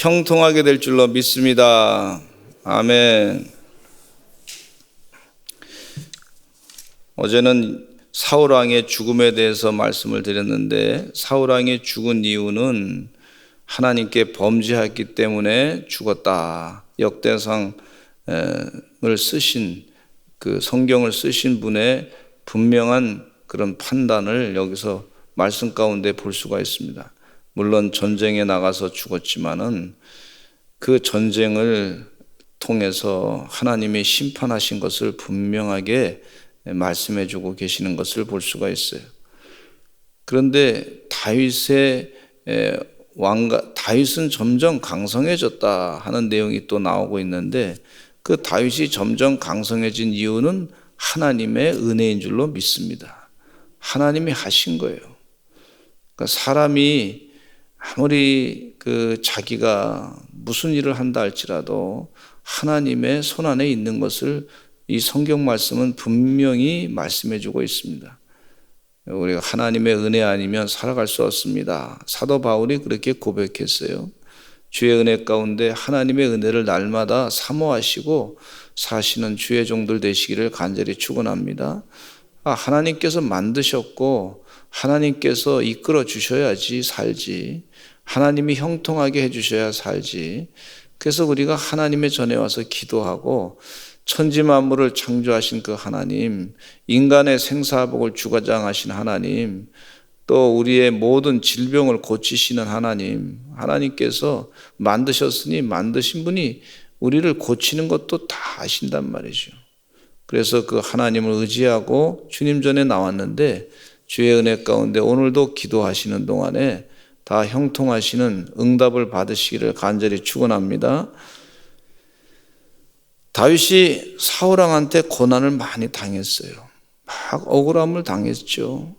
형통하게 될 줄로 믿습니다. 아멘. 어제는 사울왕의 죽음에 대해서 말씀을 드렸는데, 사울왕이 죽은 이유는 하나님께 범죄했기 때문에 죽었다. 역대상을 쓰신, 그 성경을 쓰신 분의 분명한 그런 판단을 여기서 말씀 가운데 볼 수가 있습니다. 물론 전쟁에 나가서 죽었지만은 그 전쟁을 통해서 하나님이 심판하신 것을 분명하게 말씀해 주고 계시는 것을 볼 수가 있어요. 그런데 다윗은 점점 강성해졌다 하는 내용이 또 나오고 있는데, 그 다윗이 점점 강성해진 이유는 하나님의 은혜인 줄로 믿습니다. 하나님이 하신 거예요. 그러니까 사람이 아무리 자기가 무슨 일을 한다 할지라도 하나님의 손 안에 있는 것을 이 성경 말씀은 분명히 말씀해 주고 있습니다. 우리가 하나님의 은혜 아니면 살아갈 수 없습니다. 사도 바울이 그렇게 고백했어요. 주의 은혜 가운데 하나님의 은혜를 날마다 사모하시고 사시는 주의 종들 되시기를 간절히 축원합니다. 하나님께서 만드셨고 하나님께서 이끌어 주셔야지 살지, 하나님이 형통하게 해주셔야 살지. 그래서 우리가 하나님의 전에 와서 기도하고, 천지 만물을 창조하신 그 하나님, 인간의 생사복을 주관장하신 하나님, 또 우리의 모든 질병을 고치시는 하나님, 하나님께서 만드셨으니 만드신 분이 우리를 고치는 것도 다 아신단 말이죠. 그래서 그 하나님을 의지하고 주님 전에 나왔는데, 주의 은혜 가운데 오늘도 기도하시는 동안에 다 형통하시는 응답을 받으시기를 간절히 축원합니다. 다윗이 사울왕한테 고난을 많이 당했어요. 막 억울함을 당했죠.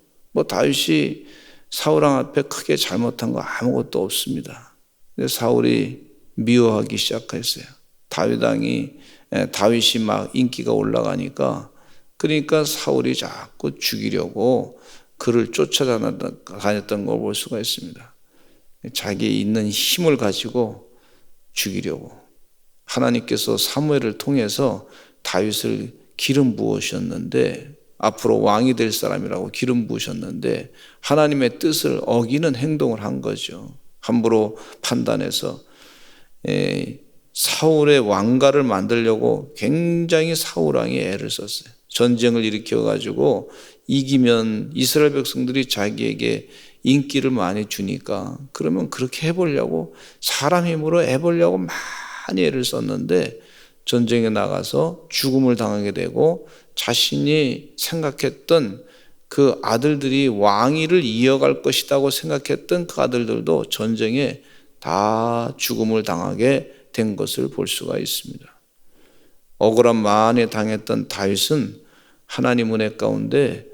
다윗이 사울왕 앞에 크게 잘못한 거 아무것도 없습니다. 근데 사울이 미워하기 시작했어요. 다윗이 막 인기가 올라가니까, 그러니까 사울이 자꾸 죽이려고 그를 쫓아다녔던 걸 볼 수가 있습니다. 자기 있는 힘을 가지고 죽이려고. 하나님께서 사무엘을 통해서 다윗을 기름 부으셨는데, 앞으로 왕이 될 사람이라고 기름 부으셨는데 하나님의 뜻을 어기는 행동을 한 거죠. 함부로 판단해서 사울의 왕가를 만들려고 굉장히 사울왕이 애를 썼어요. 전쟁을 일으켜가지고 이기면 이스라엘 백성들이 자기에게 인기를 많이 주니까, 그러면 그렇게 해보려고 사람 힘으로 해보려고 많이 애를 썼는데, 전쟁에 나가서 죽음을 당하게 되고 자신이 생각했던 그 아들들이 왕위를 이어갈 것이라고 생각했던 그 아들들도 전쟁에 다 죽음을 당하게 된 것을 볼 수가 있습니다. 억울함 많이 당했던 다윗은 하나님 은혜 가운데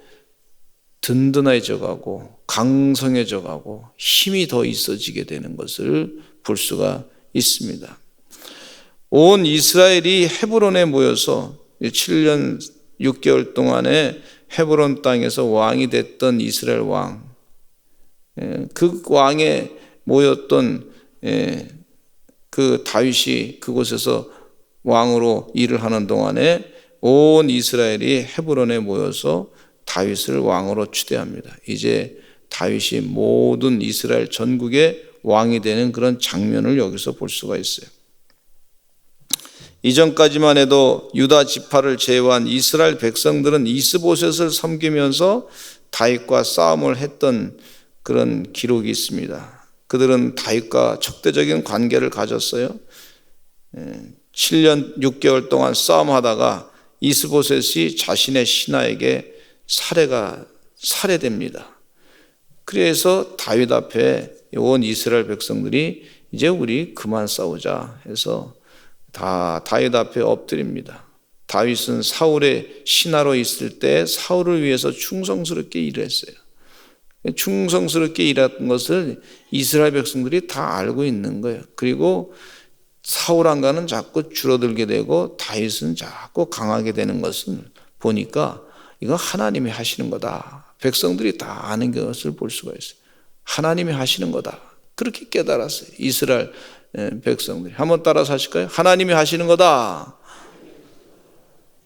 든든해져 가고 강성해져 가고 힘이 더 있어지게 되는 것을 볼 수가 있습니다. 온 이스라엘이 헤브론에 모여서 7년 6개월 동안에 헤브론 땅에서 왕이 됐던 이스라엘 왕, 그 왕에 모였던 그 다윗이 그곳에서 왕으로 일을 하는 동안에 온 이스라엘이 헤브론에 모여서 다윗을 왕으로 추대합니다. 이제 다윗이 모든 이스라엘 전국의 왕이 되는 그런 장면을 여기서 볼 수가 있어요. 이전까지만 해도 유다 지파를 제외한 이스라엘 백성들은 이스보셋을 섬기면서 다윗과 싸움을 했던 그런 기록이 있습니다. 그들은 다윗과 적대적인 관계를 가졌어요. 7년 6개월 동안 싸움하다가 이스보셋이 자신의 신하에게 살해됩니다. 그래서 다윗 앞에 온 이스라엘 백성들이 이제 우리 그만 싸우자 해서 다 다윗 앞에 엎드립니다. 다윗은 사울의 신하로 있을 때 사울을 위해서 충성스럽게 일했어요. 충성스럽게 일했던 것을 이스라엘 백성들이 다 알고 있는 거예요. 그리고 사울 왕가는 자꾸 줄어들게 되고 다윗은 자꾸 강하게 되는 것을 보니까 이거 하나님이 하시는 거다. 백성들이 다 아는 것을 볼 수가 있어요. 하나님이 하시는 거다. 그렇게 깨달았어요. 이스라엘 백성들이. 한번 따라서 하실까요? 하나님이 하시는 거다.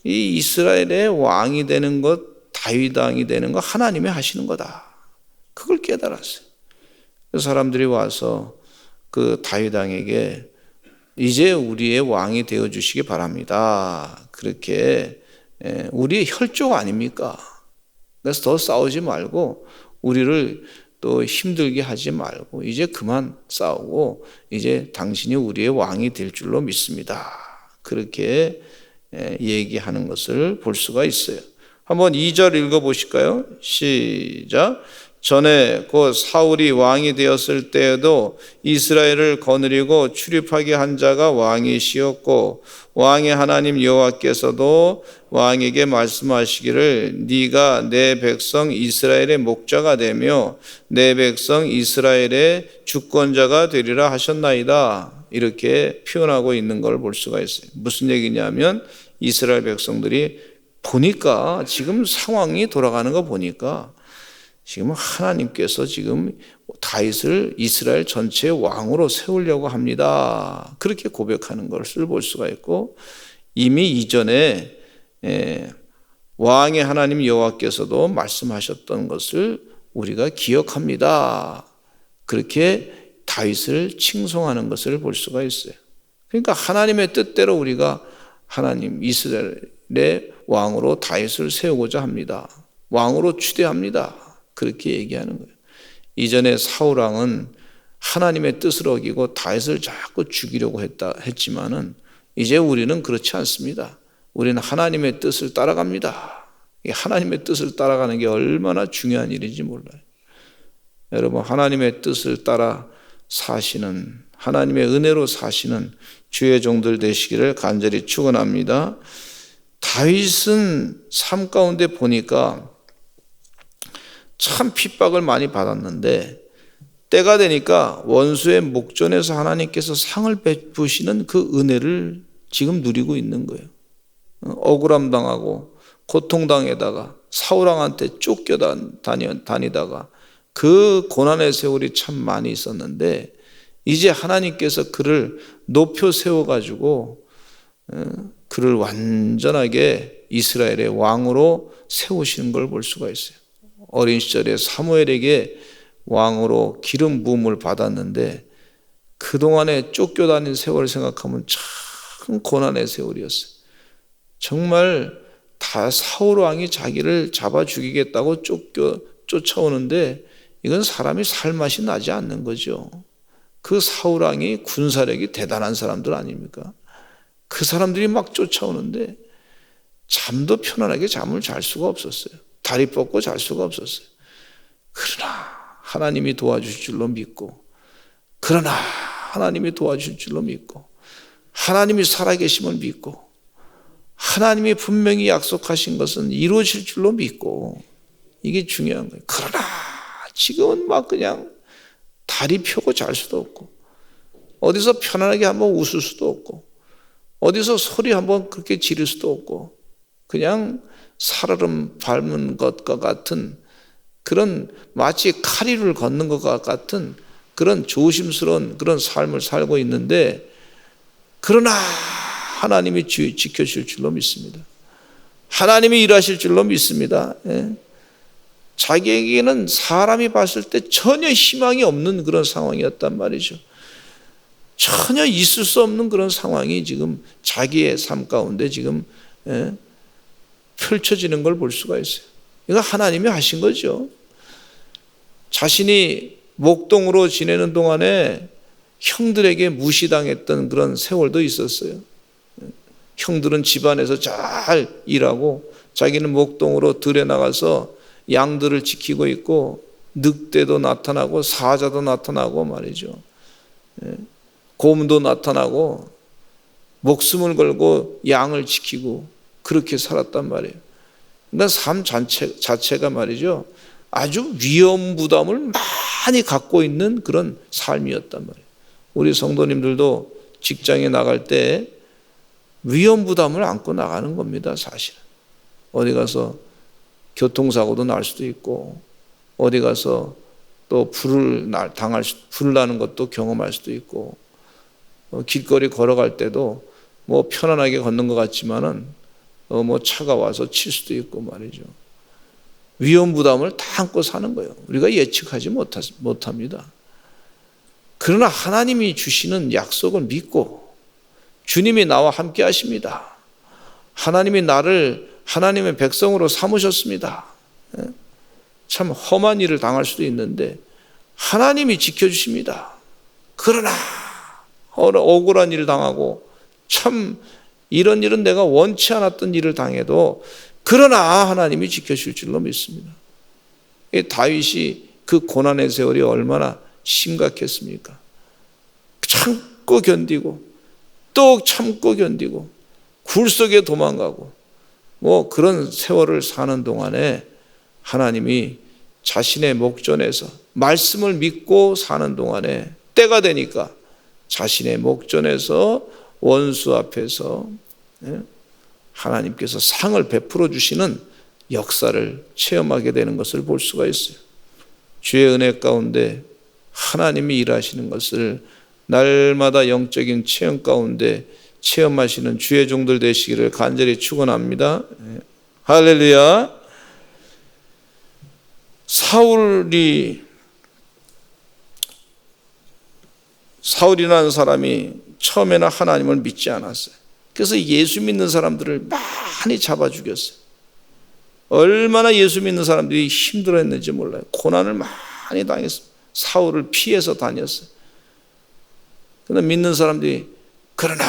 이 이스라엘의 왕이 되는 것, 다윗 왕이 되는 것 하나님이 하시는 거다. 그걸 깨달았어요. 그래서 사람들이 와서 그 다윗 왕에게 이제 우리의 왕이 되어 주시기 바랍니다. 그렇게 우리의 혈족 아닙니까? 그래서 더 싸우지 말고 우리를 또 힘들게 하지 말고 이제 그만 싸우고 이제 당신이 우리의 왕이 될 줄로 믿습니다. 그렇게 얘기하는 것을 볼 수가 있어요. 한번 2절 읽어보실까요? 시작. 전에 곧 사울이 왕이 되었을 때에도 이스라엘을 거느리고 출입하게 한 자가 왕이시었고 왕의 하나님 여호와께서도 왕에게 말씀하시기를 네가 내 백성 이스라엘의 목자가 되며 내 백성 이스라엘의 주권자가 되리라 하셨나이다. 이렇게 표현하고 있는 걸 볼 수가 있어요. 무슨 얘기냐면 이스라엘 백성들이 보니까 지금 상황이 돌아가는 거 보니까 지금 하나님께서 지금 다윗을 이스라엘 전체의 왕으로 세우려고 합니다. 그렇게 고백하는 것을 볼 수가 있고 이미 이전에 왕의 하나님 여호와께서도 말씀하셨던 것을 우리가 기억합니다. 그렇게 다윗을 칭송하는 것을 볼 수가 있어요. 그러니까 하나님의 뜻대로 우리가 하나님 이스라엘의 왕으로 다윗을 세우고자 합니다. 왕으로 추대합니다. 그렇게 얘기하는 거예요. 이전에 사울 왕은 하나님의 뜻을 어기고 다윗을 자꾸 죽이려고 했지만은 이제 우리는 그렇지 않습니다. 우리는 하나님의 뜻을 따라갑니다. 하나님의 뜻을 따라가는 게 얼마나 중요한 일인지 몰라요. 여러분, 하나님의 뜻을 따라 사시는, 하나님의 은혜로 사시는 주의 종들 되시기를 간절히 축원합니다. 다윗은 삶 가운데 보니까 참 핍박을 많이 받았는데 때가 되니까 원수의 목전에서 하나님께서 상을 베푸시는 그 은혜를 지금 누리고 있는 거예요. 억울함 당하고 고통당에다가 사울왕한테 쫓겨다니다가 그 고난의 세월이 참 많이 있었는데 이제 하나님께서 그를 높여 세워가지고 그를 완전하게 이스라엘의 왕으로 세우시는 걸 볼 수가 있어요. 어린 시절에 사무엘에게 왕으로 기름 부음을 받았는데 그동안에 쫓겨다닌 세월을 생각하면 참 고난의 세월이었어요. 정말 다 사울 왕이 자기를 잡아 죽이겠다고 쫓아오는데 이건 사람이 살 맛이 나지 않는 거죠. 그 사울 왕이 군사력이 대단한 사람들 아닙니까? 그 사람들이 막 쫓아오는데 잠도 편안하게 잠을 잘 수가 없었어요. 다리 뻗고 잘 수가 없었어요. 그러나 하나님이 도와주실 줄로 믿고 하나님이 살아계심을 믿고 하나님이 분명히 약속하신 것은 이루어질 줄로 믿고 이게 중요한 거예요. 그러나 지금은 막 그냥 다리 펴고 잘 수도 없고 어디서 편안하게 한번 웃을 수도 없고 어디서 소리 한번 그렇게 지를 수도 없고 그냥 살얼음 밟는 것과 같은 그런 마치 카리를 걷는 것과 같은 그런 조심스러운 그런 삶을 살고 있는데 그러나 하나님이 지켜주실 줄로 믿습니다. 하나님이 일하실 줄로 믿습니다. 자기에게는 사람이 봤을 때 전혀 희망이 없는 그런 상황이었단 말이죠. 전혀 있을 수 없는 그런 상황이 지금 자기의 삶 가운데 지금 펼쳐지는 걸 볼 수가 있어요. 이거 하나님이 하신 거죠. 자신이 목동으로 지내는 동안에 형들에게 무시당했던 그런 세월도 있었어요. 형들은 집안에서 잘 일하고 자기는 목동으로 들에 나가서 양들을 지키고 있고 늑대도 나타나고 사자도 나타나고 말이죠. 곰도 나타나고 목숨을 걸고 양을 지키고 그렇게 살았단 말이에요. 그러니까 삶 자체가 말이죠. 아주 위험 부담을 많이 갖고 있는 그런 삶이었단 말이에요. 우리 성도님들도 직장에 나갈 때 위험 부담을 안고 나가는 겁니다. 사실은 어디 가서 교통사고도 날 수도 있고 어디 가서 또 불을 나는 것도 경험할 수도 있고 길거리 걸어갈 때도 뭐 편안하게 걷는 것 같지만은 뭐 차가 와서 칠 수도 있고 말이죠. 위험 부담을 다 안고 사는 거예요. 우리가 예측하지 못합니다. 그러나 하나님이 주시는 약속을 믿고 주님이 나와 함께 하십니다. 하나님이 나를 하나님의 백성으로 삼으셨습니다. 참 험한 일을 당할 수도 있는데 하나님이 지켜주십니다. 그러나 억울한 일을 당하고 참 이런 일은 내가 원치 않았던 일을 당해도 그러나 하나님이 지켜줄 줄로 믿습니다. 다윗이 그 고난의 세월이 얼마나 심각했습니까? 참고 견디고 또 참고 견디고 굴 속에 도망가고 뭐 그런 세월을 사는 동안에 하나님이 자신의 목전에서 말씀을 믿고 사는 동안에 때가 되니까 자신의 목전에서 원수 앞에서 하나님께서 상을 베풀어 주시는 역사를 체험하게 되는 것을 볼 수가 있어요. 주의 은혜 가운데 하나님이 일하시는 것을 날마다 영적인 체험 가운데 체험하시는 주의 종들 되시기를 간절히 축원합니다. 할렐루야. 사울이라는 사람이 처음에는 하나님을 믿지 않았어요. 그래서 예수 믿는 사람들을 많이 잡아 죽였어요. 얼마나 예수 믿는 사람들이 힘들어했는지 몰라요. 고난을 많이 당했어요. 사울을 피해서 다녔어요. 그러나 믿는 사람들이 그러나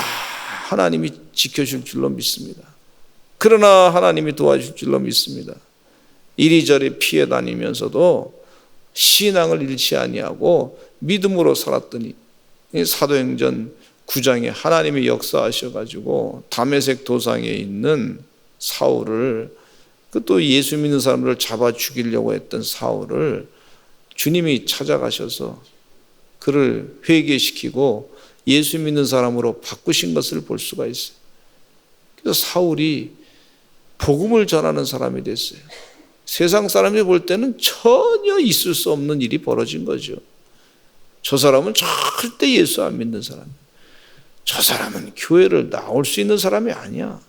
하나님이 지켜줄 줄로 믿습니다. 그러나 하나님이 도와줄 줄로 믿습니다. 이리저리 피해 다니면서도 신앙을 잃지 아니하고 믿음으로 살았더니 사도행전 9장에 하나님이 역사하셔가지고 다메섹 도상에 있는 사울을 또 예수 믿는 사람들을 잡아 죽이려고 했던 사울을 주님이 찾아가셔서 그를 회개시키고 예수 믿는 사람으로 바꾸신 것을 볼 수가 있어요. 그래서 사울이 복음을 전하는 사람이 됐어요. 세상 사람이 볼 때는 전혀 있을 수 없는 일이 벌어진 거죠. 저 사람은 절대 예수 안 믿는 사람이에요. 저 사람은 교회를 나올 수 있는 사람이 아니야.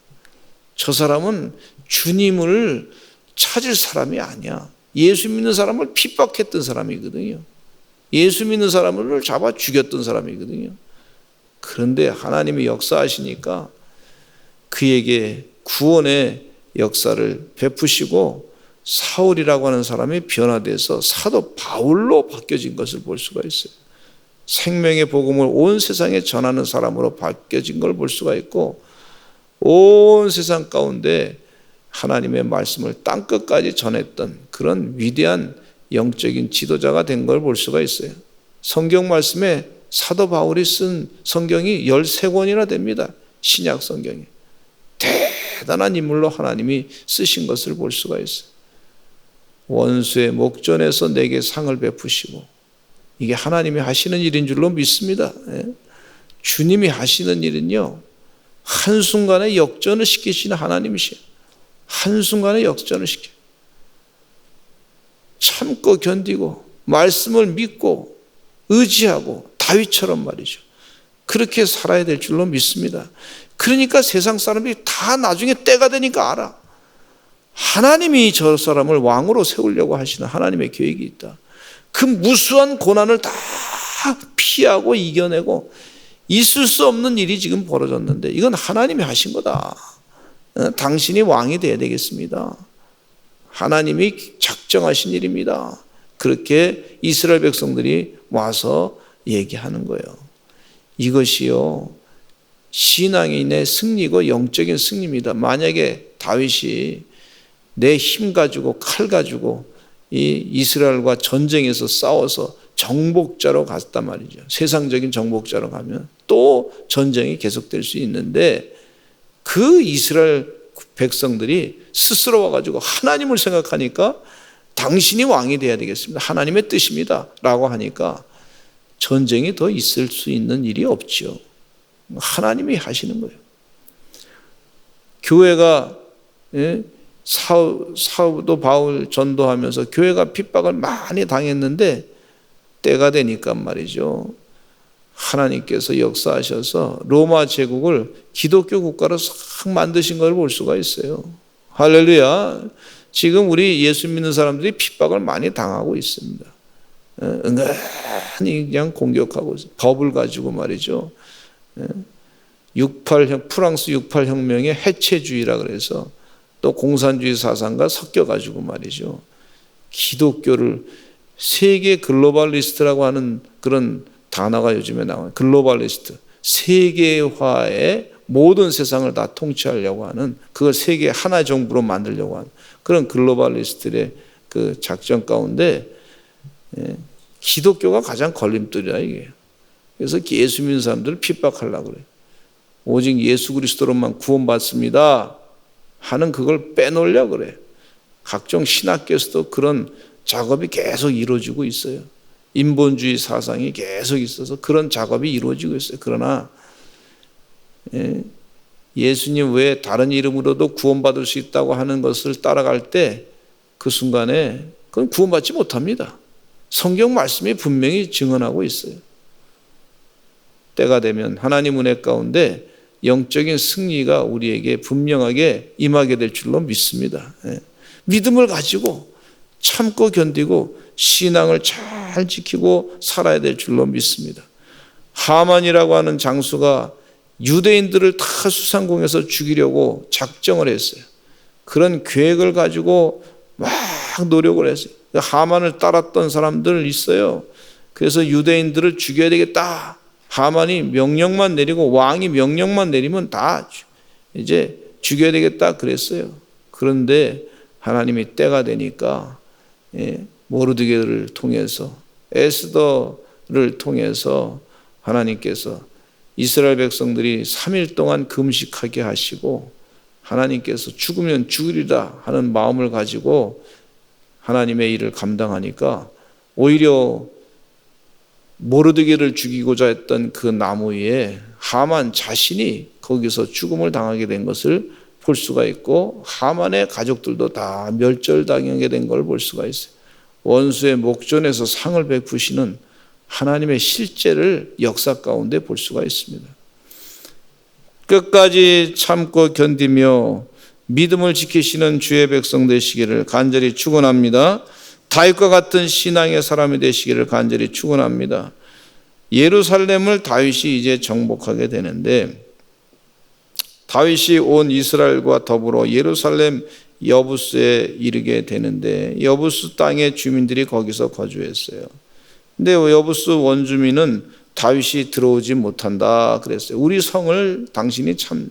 저 사람은 주님을 찾을 사람이 아니야. 예수 믿는 사람을 핍박했던 사람이거든요. 예수 믿는 사람을 잡아 죽였던 사람이거든요. 그런데 하나님이 역사하시니까 그에게 구원의 역사를 베푸시고 사울이라고 하는 사람이 변화돼서 사도 바울로 바뀌어진 것을 볼 수가 있어요. 생명의 복음을 온 세상에 전하는 사람으로 바뀌어진 걸 볼 수가 있고 온 세상 가운데 하나님의 말씀을 땅끝까지 전했던 그런 위대한 영적인 지도자가 된 걸 볼 수가 있어요. 성경 말씀에 사도 바울이 쓴 성경이 13권이나 됩니다. 신약 성경이. 대단한 인물로 하나님이 쓰신 것을 볼 수가 있어요. 원수의 목전에서 내게 상을 베푸시고 이게 하나님이 하시는 일인 줄로 믿습니다. 주님이 하시는 일은요 한순간에 역전을 시키시는 하나님이시에요. 한순간에 역전을 시켜요. 참고 견디고 말씀을 믿고 의지하고 다윗처럼 말이죠. 그렇게 살아야 될 줄로 믿습니다. 그러니까 세상 사람들이 다 나중에 때가 되니까 알아. 하나님이 저 사람을 왕으로 세우려고 하시는 하나님의 계획이 있다. 그 무수한 고난을 다 피하고 이겨내고 있을 수 없는 일이 지금 벌어졌는데 이건 하나님이 하신 거다. 당신이 왕이 되어야 되겠습니다. 하나님이 작정하신 일입니다. 그렇게 이스라엘 백성들이 와서 얘기하는 거예요. 이것이요 신앙인의 승리고 영적인 승리입니다. 만약에 다윗이 내 힘 가지고 칼 가지고 이 이스라엘과 전쟁에서 싸워서 정복자로 갔단 말이죠. 세상적인 정복자로 가면 또 전쟁이 계속될 수 있는데 그 이스라엘 백성들이 스스로 와가지고 하나님을 생각하니까 당신이 왕이 돼야 되겠습니다. 하나님의 뜻입니다. 라고 하니까 전쟁이 더 있을 수 있는 일이 없죠. 하나님이 하시는 거예요. 교회가 사도 바울 전도하면서 교회가 핍박을 많이 당했는데 때가 되니까 말이죠. 하나님께서 역사하셔서 로마 제국을 기독교 국가로 싹 만드신 걸 볼 수가 있어요. 할렐루야. 지금 우리 예수 믿는 사람들이 핍박을 많이 당하고 있습니다. 은근히 그냥 공격하고 있어요. 법을 가지고 말이죠. 68 프랑스 68 혁명의 해체주의라 그래서 또 공산주의 사상과 섞여가지고 말이죠. 기독교를 세계 글로벌리스트라고 하는 그런 단어가 요즘에 나와요. 글로벌리스트. 세계화의 모든 세상을 다 통치하려고 하는, 그걸 세계 하나 정부로 만들려고 하는 그런 글로벌리스트의 그 작전 가운데 기독교가 가장 걸림돌이라 이게. 그래서 예수 믿는 사람들을 핍박하려고 그래요. 오직 예수 그리스도로만 구원받습니다 하는 그걸 빼놓으려고 그래요. 각종 신학교에서도 그런 작업이 계속 이루어지고 있어요. 인본주의 사상이 계속 있어서 그런 작업이 이루어지고 있어요. 그러나 예수님 외에 다른 이름으로도 구원받을 수 있다고 하는 것을 따라갈 때 그 순간에 그건 구원받지 못합니다. 성경 말씀이 분명히 증언하고 있어요. 때가 되면 하나님 은혜 가운데 영적인 승리가 우리에게 분명하게 임하게 될 줄로 믿습니다. 믿음을 가지고 참고 견디고 신앙을 잘 지키고 살아야 될 줄로 믿습니다. 하만이라고 하는 장수가 유대인들을 다 수상궁에서 죽이려고 작정을 했어요. 그런 계획을 가지고 막 노력을 했어요. 하만을 따랐던 사람들 있어요. 그래서 유대인들을 죽여야 되겠다. 하만이 명령만 내리고 왕이 명령만 내리면 다 이제 죽여야 되겠다 그랬어요. 그런데 하나님이 때가 되니까 모르드게를 통해서 에스더를 통해서 하나님께서 이스라엘 백성들이 3일 동안 금식하게 하시고 하나님께서 죽으면 죽으리라 하는 마음을 가지고 하나님의 일을 감당하니까 오히려 모르드게를 죽이고자 했던 그 나무 위에 하만 자신이 거기서 죽음을 당하게 된 것을 볼 수가 있고 하만의 가족들도 다 멸절당하게 된 걸 볼 수가 있어요. 원수의 목전에서 상을 베푸시는 하나님의 실제를 역사 가운데 볼 수가 있습니다. 끝까지 참고 견디며 믿음을 지키시는 주의 백성 되시기를 간절히 축원합니다. 다윗과 같은 신앙의 사람이 되시기를 간절히 축원합니다. 예루살렘을 다윗이 이제 정복하게 되는데 다윗이 온 이스라엘과 더불어 예루살렘 여부스에 이르게 되는데 여부스 땅의 주민들이 거기서 거주했어요. 근데 여부스 원주민은 다윗이 들어오지 못한다 그랬어요. 우리 성을 당신이 참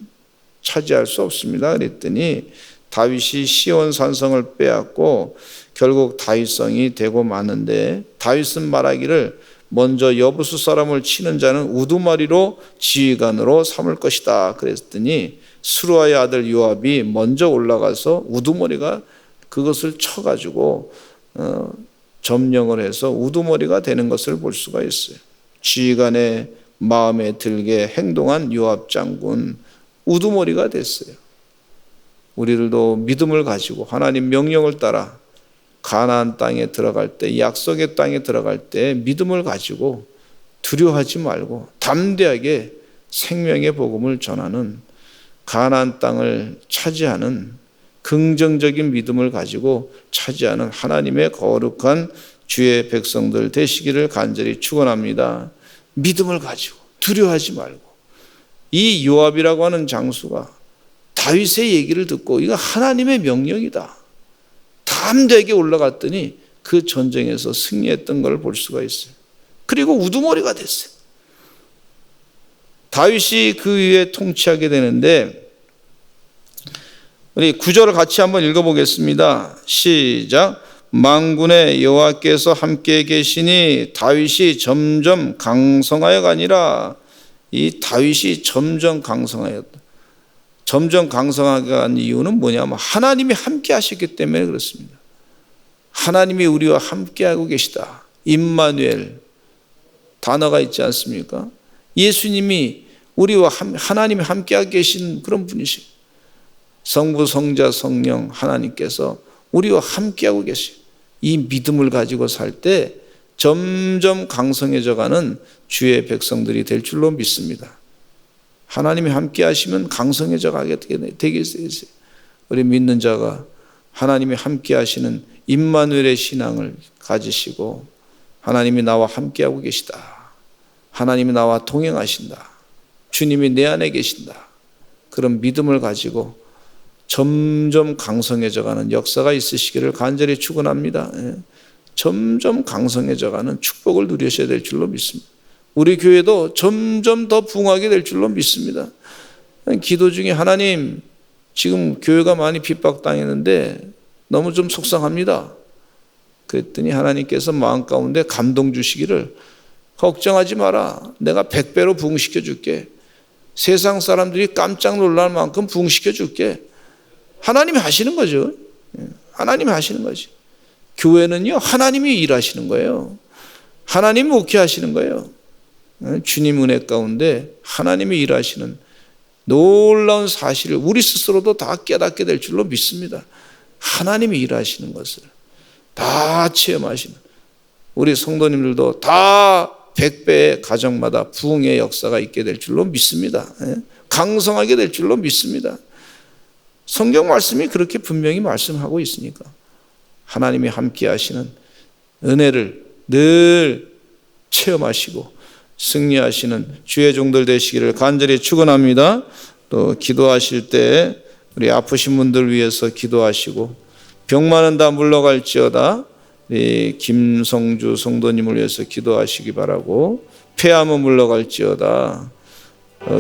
차지할 수 없습니다 그랬더니 다윗이 시온 산성을 빼앗고 결국 다윗성이 되고 마는데 다윗은 말하기를 먼저 여부수 사람을 치는 자는 우두머리로 지휘관으로 삼을 것이다 그랬더니 스루아의 아들 요압이 먼저 올라가서 우두머리가 그것을 쳐가지고 점령을 해서 우두머리가 되는 것을 볼 수가 있어요. 지휘관의 마음에 들게 행동한 요압 장군 우두머리가 됐어요. 우리들도 믿음을 가지고 하나님 명령을 따라 가나안 땅에 들어갈 때 약속의 땅에 들어갈 때 믿음을 가지고 두려워하지 말고 담대하게 생명의 복음을 전하는 가나안 땅을 차지하는 긍정적인 믿음을 가지고 차지하는 하나님의 거룩한 주의 백성들 되시기를 간절히 축원합니다. 믿음을 가지고 두려워하지 말고 이 요압이라고 하는 장수가 다윗의 얘기를 듣고 이거 하나님의 명령이다. 담대하게 올라갔더니 그 전쟁에서 승리했던 걸 볼 수가 있어요. 그리고 우두머리가 됐어요. 다윗이 그 위에 통치하게 되는데 우리 9절을 같이 한번 읽어보겠습니다. 시작. 만군의 여호와께서 함께 계시니 다윗이 점점 강성하여 가니라. 이 다윗이 점점 강성하였다. 점점 강성하게 간 이유는 뭐냐면 하나님이 함께 하셨기 때문에 그렇습니다. 하나님이 우리와 함께하고 계시다. 임마누엘 단어가 있지 않습니까? 예수님이 우리와 하나님이 함께하고 계신 그런 분이시고 성부, 성자, 성령 하나님께서 우리와 함께하고 계시고 이 믿음을 가지고 살 때 점점 강성해져가는 주의 백성들이 될 줄로 믿습니다. 하나님이 함께 하시면 강성해져 가게 되겠어요. 우리 믿는 자가 하나님이 함께 하시는 임마누엘의 신앙을 가지시고 하나님이 나와 함께하고 계시다. 하나님이 나와 동행하신다. 주님이 내 안에 계신다. 그런 믿음을 가지고 점점 강성해져가는 역사가 있으시기를 간절히 축원합니다. 점점 강성해져가는 축복을 누리셔야 될 줄로 믿습니다. 우리 교회도 점점 더 부흥하게 될 줄로 믿습니다. 기도 중에 하나님, 지금 교회가 많이 핍박당했는데 너무 좀 속상합니다. 그랬더니 하나님께서 마음 가운데 감동 주시기를 걱정하지 마라. 내가 100배로 부흥시켜 줄게. 세상 사람들이 깜짝 놀랄 만큼 부흥시켜 줄게. 하나님이 하시는 거죠. 하나님이 하시는 거지. 교회는요, 하나님이 일하시는 거예요. 하나님이 목회하시는 거예요. 주님 은혜 가운데 하나님이 일하시는 놀라운 사실을 우리 스스로도 다 깨닫게 될 줄로 믿습니다. 하나님이 일하시는 것을 다 체험하시는 우리 성도님들도 다 100배의 가정마다 부흥의 역사가 있게 될 줄로 믿습니다. 강성하게 될 줄로 믿습니다. 성경 말씀이 그렇게 분명히 말씀하고 있으니까 하나님이 함께 하시는 은혜를 늘 체험하시고 승리하시는 주의 종들 되시기를 간절히 축원합니다. 또 기도하실 때 우리 아프신 분들 위해서 기도하시고 병만은 다 물러갈지어다 우리 김성주 성도님을 위해서 기도하시기 바라고 폐암은 물러갈지어다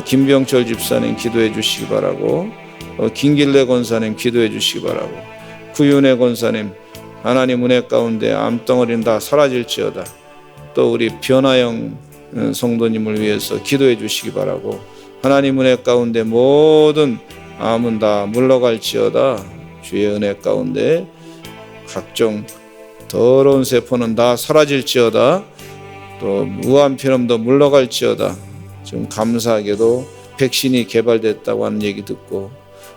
김병철 집사님 기도해 주시기 바라고 김길래 권사님 기도해 주시기 바라고 구윤혜 권사님 하나님 은혜 가운데 암덩어리는 다 사라질지어다 또 우리 변화영 성도님을 위해서 기도해 주시기 바라고 하나님 은혜 가운데 모든 암은 다 물러갈지어다 주의 은혜 가운데 각종 더러운 세포는 다 사라질지어다 또 무한피렴도 물러갈지어다 지금 감사하게도 백신이 개발됐다고 하는 얘기 듣고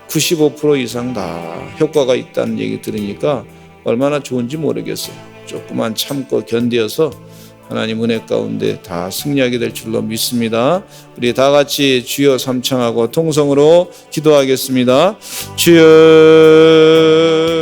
95% 이상 다 효과가 있다는 얘기 들으니까 얼마나 좋은지 모르겠어요. 조금만 참고 견디어서 하나님 은혜 가운데 다 승리하게 될 줄로 믿습니다. 우리 다 같이 주여 삼창하고 통성으로 기도하겠습니다. 주여